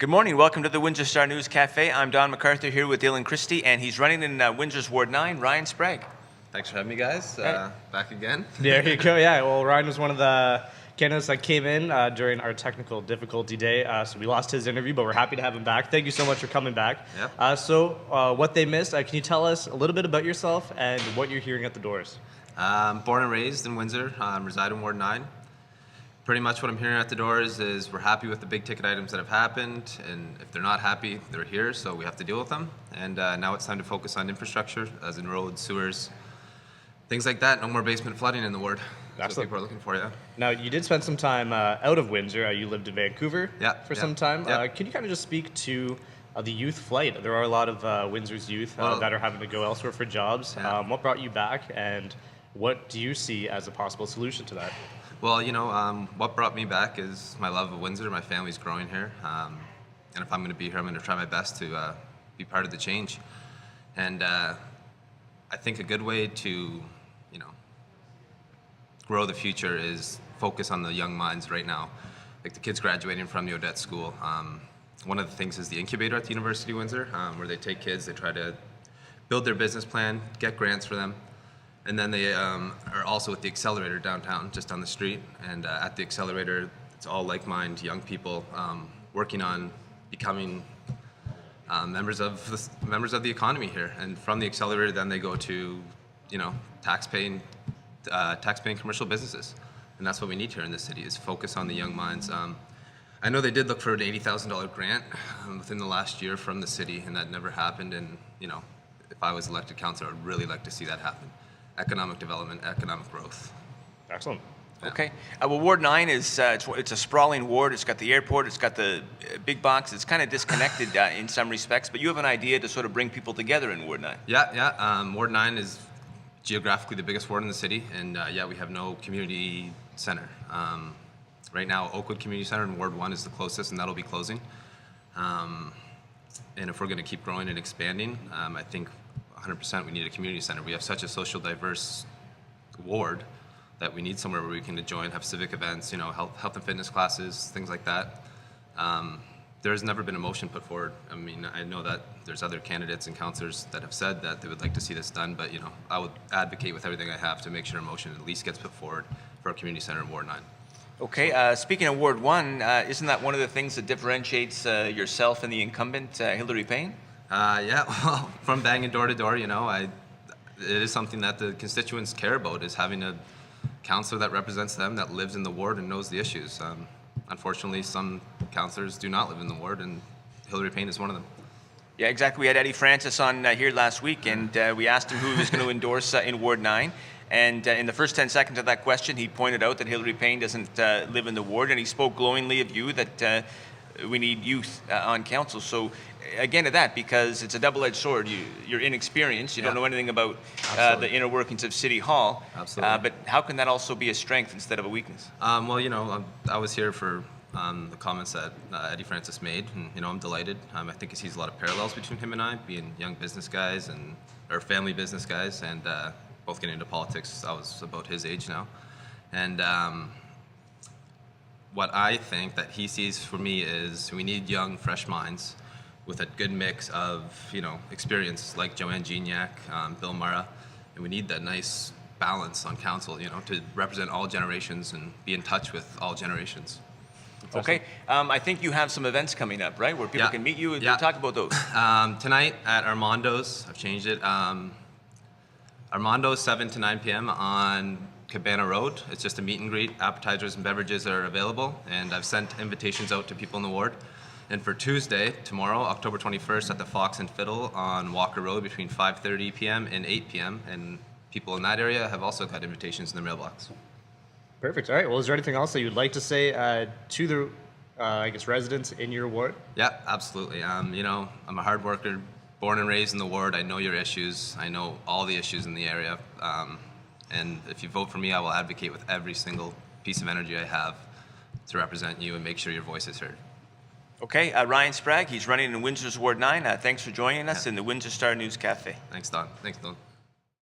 Good morning. Welcome to the Windsor Star News Cafe. I'm Don McArthur here with Dylan Kristy, and he's running in Windsor's Ward 9, Ryan Sprague. Thanks for having me, guys. Back again. There you go. Yeah. Well, Ryan was one of the candidates that came in during our technical difficulty day, so we lost his interview, but we're happy to have him back. Thank you so much for coming back. Yep. So what they missed, can you tell us a little bit about yourself and what you're hearing at the doors? Born and raised in Windsor, reside in Ward 9. Pretty much what I'm hearing at the doors is we're happy with the big ticket items that have happened, and if they're not happy, they're here, so we have to deal with them. And now it's time to focus on infrastructure, as in roads, sewers, things like that. No more basement flooding in the ward. That's what people are looking for, yeah. Now, you did spend some time out of Windsor. You lived in Vancouver for some time. Can you kind of just speak to the youth flight? There are a lot of Windsor's youth that are having to go elsewhere for jobs. What brought you back, and what do you see as a possible solution to that? Well, you know, what brought me back is my love of Windsor. My family's growing here. And if I'm going to be here, I'm going to try my best to be part of the change. And I think a good way to, you know, grow the future is focus on the young minds right now. Like the kids graduating from the Odette School. One of the things is the incubator at the University of Windsor, where they take kids, they try to build their business plan, get grants for them. And then they are also at the accelerator downtown, just on the street. And at the accelerator, it's all like-minded young people working on becoming members of the economy here. And from the accelerator, then they go to, you know, tax-paying commercial businesses. And that's what we need here in this city, is focus on the young minds. I know they did look for an $80,000 grant within the last year from the city, and that never happened. And you know, if I was elected councillor, I'd really like to see that happen. Economic development, economic growth. Excellent. Yeah. Okay. Well, Ward 9 is it's a sprawling ward. It's got the airport. It's got the big box. It's kind of disconnected in some respects, but you have an idea to sort of bring people together in Ward 9. Yeah. Ward 9 is geographically the biggest ward in the city, and we have no community center. Right now, Oakwood Community Center in Ward 1 is the closest, and that'll be closing. And if we're going to keep growing and expanding, I think 100% we need a community center. We have such a social diverse ward that we need somewhere where we can join, have civic events, you know, health and fitness classes, things like that. There has never been a motion put forward. I mean, I know that there's other candidates and councillors that have said that they would like to see this done, but you know, I would advocate with everything I have to make sure a motion at least gets put forward for a community center in Ward 9. Okay, speaking of Ward 1, isn't that one of the things that differentiates yourself and the incumbent, Hilary Payne? Well, from banging door to door, you know, it is something that the constituents care about, is having a councillor that represents them, that lives in the ward and knows the issues. Unfortunately, some councillors do not live in the ward, and Hilary Payne is one of them. Yeah, exactly. We had Eddie Francis on here last week, and we asked him who he was going to endorse in Ward 9. And in the first 10 seconds of that question, he pointed out that Hilary Payne doesn't live in the ward, and he spoke glowingly of you, that we need youth on council. So again, to that, because it's a double-edged sword. You're inexperienced. You don't know anything about the inner workings of City Hall. Absolutely. But how can that also be a strength instead of a weakness? Well, you know, I was here for the comments that Eddie Francis made, and you know, I'm delighted. I think he sees a lot of parallels between him and I, being young business guys or family business guys, and both getting into politics. I was about his age now, and what I think that he sees for me is we need young, fresh minds with a good mix of, you know, experience, like Joanne Gignac, Bill Murrah, and we need that nice balance on council, you know, to represent all generations and be in touch with all generations. Okay, I think you have some events coming up, right, where people can meet you and talk about those. Tonight at Armando's, I've changed it. Armando's 7 to 9 p.m. on Cabana Road. It's just a meet and greet. Appetizers and beverages are available, and I've sent invitations out to people in the ward. And for Tuesday, tomorrow, October 21st, at the Fox and Fiddle on Walker Road between 5:30 p.m. and 8 p.m. And people in that area have also got invitations in their mailbox. Perfect. All right. Well, is there anything else that you'd like to say to the, residents in your ward? Yeah, absolutely. You know, I'm a hard worker, born and raised in the ward. I know your issues. I know all the issues in the area. And if you vote for me, I will advocate with every single piece of energy I have to represent you and make sure your voice is heard. Okay, Ryan Sprague, he's running in Windsor's Ward 9. Thanks for joining us in the Windsor Star News Cafe. Thanks, Don.